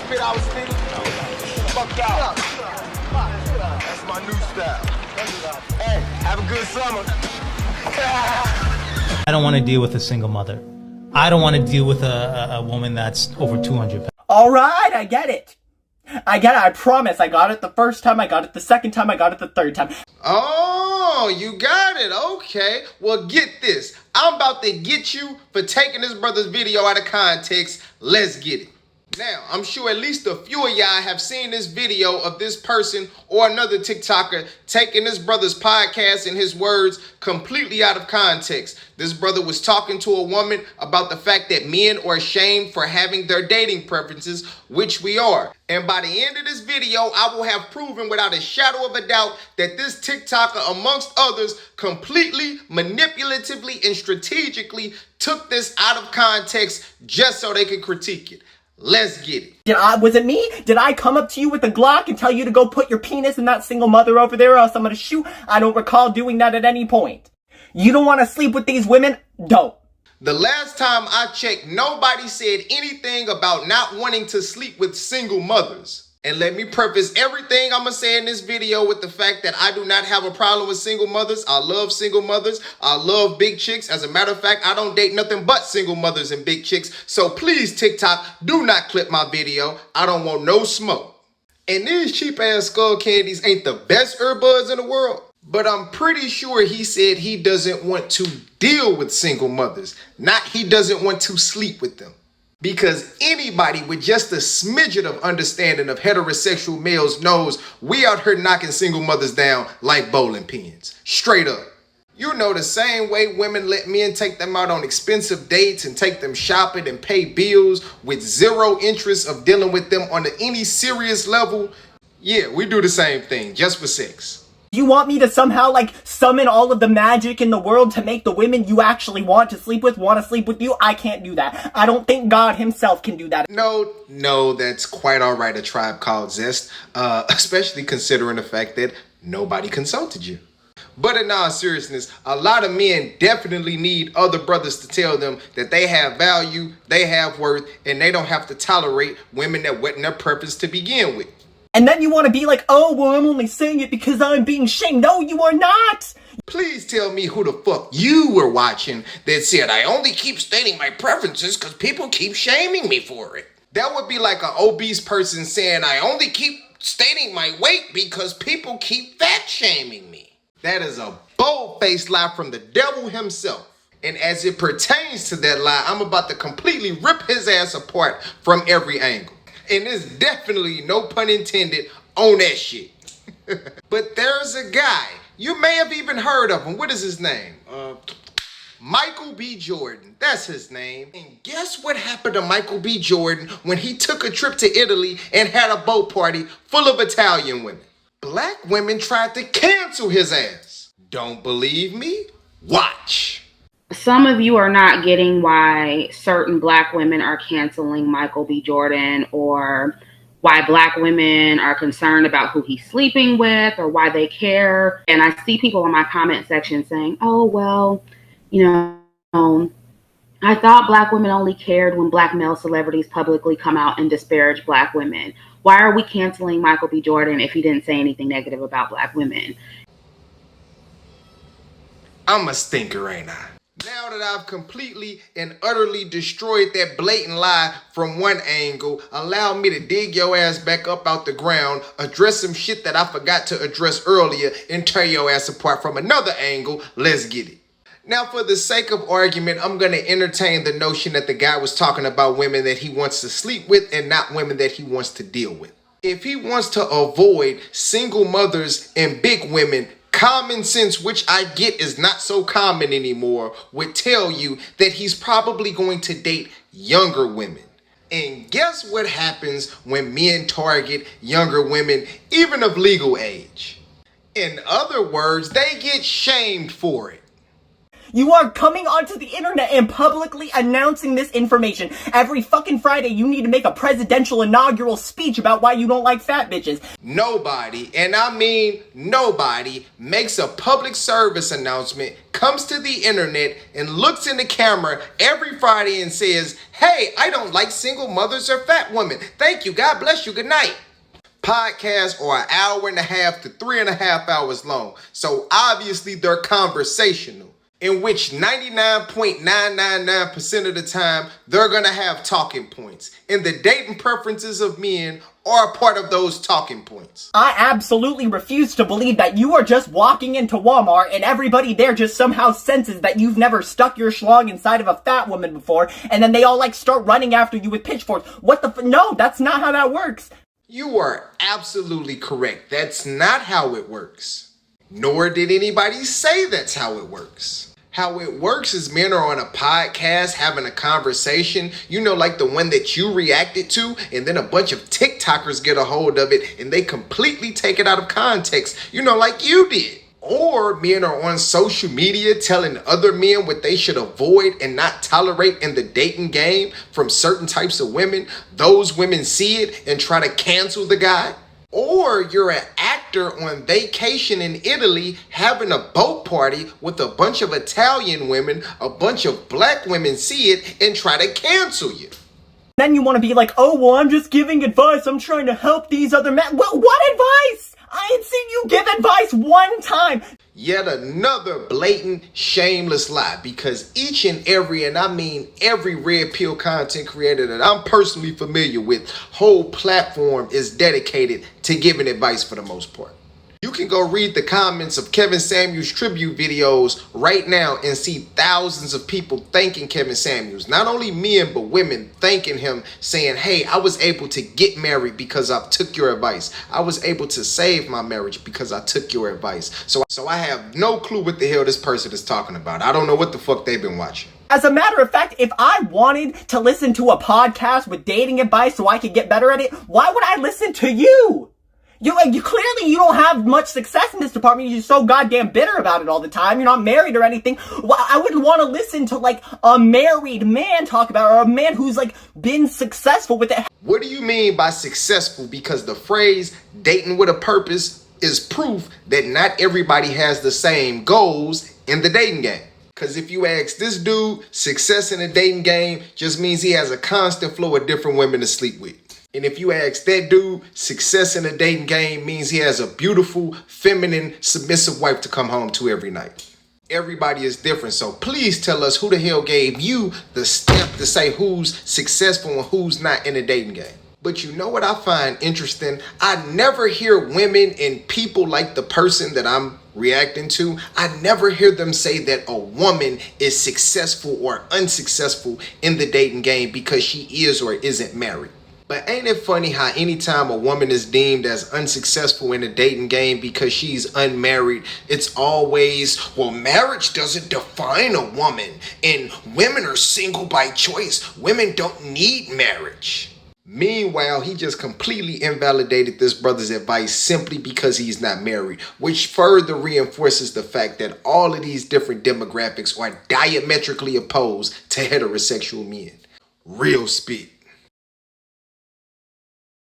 spit I was spitting? Fuck out. That's my new style. Hey, have a good summer. I don't want to deal with a single mother. I don't want to deal with a woman that's over 200 pounds. All right, I get it. I promise. I got it the first time, I got it the second time, I got it the third time. Oh, you got it. Okay. Well, get this. I'm about to get you for taking this brother's video out of context. Let's get it. Now, I'm sure at least a few of y'all have seen this video of this person or another TikToker taking this brother's podcast and his words completely out of context. This brother was talking to a woman about the fact that men are ashamed for having their dating preferences, which we are. And by the end of this video, I will have proven without a shadow of a doubt that this TikToker, amongst others, completely, manipulatively, and strategically took this out of context just so they could critique it. Let's get it. Was it me? Did I come up to you with a Glock and tell you to go put your penis in that single mother over there or else I'm gonna shoot? I don't recall doing that at any point. You don't want to sleep with these women? Don't. The last time I checked, nobody said anything about not wanting to sleep with single mothers. And let me preface everything I'm going to say in this video with the fact that I do not have a problem with single mothers. I love single mothers. I love big chicks. As a matter of fact, I don't date nothing but single mothers and big chicks. So please, TikTok, do not clip my video. I don't want no smoke. And these cheap ass skull candies ain't the best earbuds in the world. But I'm pretty sure he said he doesn't want to deal with single mothers. Not he doesn't want to sleep with them. Because anybody with just a smidgen of understanding of heterosexual males knows we out here knocking single mothers down like bowling pins. Straight up. You know, the same way women let men take them out on expensive dates and take them shopping and pay bills with zero interest of dealing with them on any serious level. Yeah, we do the same thing just for sex. You want me to somehow, summon all of the magic in the world to make the women you actually want to sleep with want to sleep with you? I can't do that. I don't think God himself can do that. No, that's quite all right, A Tribe Called Zest. Especially considering the fact that nobody consulted you. But in all seriousness, a lot of men definitely need other brothers to tell them that they have value, they have worth, and they don't have to tolerate women that wasn't their purpose to begin with. And then you want to be like, oh, well, I'm only saying it because I'm being shamed. No, you are not. Please tell me who the fuck you were watching that said, I only keep stating my preferences because people keep shaming me for it. That would be like an obese person saying, I only keep stating my weight because people keep fat shaming me. That is a bold-faced lie from the devil himself. And as it pertains to that lie, I'm about to completely rip his ass apart from every angle. And there's definitely, no pun intended, on that shit. But there's a guy, you may have even heard of him. What is his name? Michael B. Jordan. That's his name. And guess what happened to Michael B. Jordan when he took a trip to Italy and had a boat party full of Italian women? Black women tried to cancel his ass. Don't believe me? Watch. Some of you are not getting why certain Black women are canceling Michael B. Jordan, or why Black women are concerned about who he's sleeping with, or why they care. And I see people in my comment section saying, oh, well, I thought Black women only cared when Black male celebrities publicly come out and disparage Black women. Why are we canceling Michael B. Jordan if he didn't say anything negative about Black women? I'm a stinker, ain't I? Now that I've completely and utterly destroyed that blatant lie from one angle, allow me to dig your ass back up out the ground, address some shit that I forgot to address earlier, and tear your ass apart from another angle. Let's get it. Now, for the sake of argument, I'm going to entertain the notion that the guy was talking about women that he wants to sleep with and not women that he wants to deal with. If he wants to avoid single mothers and big women, common sense, which I get is not so common anymore, would tell you that he's probably going to date younger women. And guess what happens when men target younger women, even of legal age? In other words, they get shamed for it. You are coming onto the internet and publicly announcing this information. Every fucking Friday, you need to make a presidential inaugural speech about why you don't like fat bitches. Nobody, and I mean nobody, makes a public service announcement, comes to the internet, and looks in the camera every Friday and says, hey, I don't like single mothers or fat women. Thank you. God bless you. Good night. Podcasts are 1.5 hours to 3.5 hours long, so obviously they're conversational, in which 99.999% of the time they're gonna have talking points, and the dating preferences of men are a part of those talking points. I absolutely refuse to believe that you are just walking into Walmart and everybody there just somehow senses that you've never stuck your schlong inside of a fat woman before, and then they all like start running after you with pitchforks. What the no, that's not how that works. You are absolutely correct. That's not how it works. Nor did anybody say that's how it works. How it works is men are on a podcast having a conversation, you know, like the one that you reacted to, and then a bunch of TikTokers get a hold of it and they completely take it out of context, you know, like you did. Or men are on social media telling other men what they should avoid and not tolerate in the dating game from certain types of women. Those women see it and try to cancel the guy. Or you're an actor on vacation in Italy having a boat party with a bunch of Italian women, a bunch of black women see it and try to cancel you. Then you want to be like, oh, well, I'm just giving advice. I'm trying to help these other men. Well, what advice? I ain't seen you give advice one time. Yet another blatant, shameless lie, because each and every, and I mean every red pill content creator that I'm personally familiar with, whole platform is dedicated to giving advice for the most part. You can go read the comments of Kevin Samuels tribute videos right now and see thousands of people thanking Kevin Samuels. Not only men, but women thanking him, saying, hey, I was able to get married because I took your advice. I was able to save my marriage because I took your advice. So I have no clue what the hell this person is talking about. I don't know what the fuck they've been watching. As a matter of fact, if I wanted to listen to a podcast with dating advice so I could get better at it, why would I listen to you? You clearly you don't have much success in this department. You're so goddamn bitter about it all the time. You're not married or anything. Well, I wouldn't want to listen to like a married man talk about it, or a man who's like been successful with it. What do you mean by successful? Because the phrase dating with a purpose is proof that not everybody has the same goals in the dating game. Because if you ask this dude, success in the dating game just means he has a constant flow of different women to sleep with. And if you ask that dude, success in the dating game means he has a beautiful, feminine, submissive wife to come home to every night. Everybody is different, so please tell us who the hell gave you the stamp to say who's successful and who's not in the dating game. But you know what I find interesting? I never hear women and people like the person that I'm reacting to, I never hear them say that a woman is successful or unsuccessful in the dating game because she is or isn't married. But ain't it funny how anytime a woman is deemed as unsuccessful in the dating game because she's unmarried, it's always, well, marriage doesn't define a woman, and women are single by choice. Women don't need marriage. Meanwhile, he just completely invalidated this brother's advice simply because he's not married, which further reinforces the fact that all of these different demographics are diametrically opposed to heterosexual men. Real speak.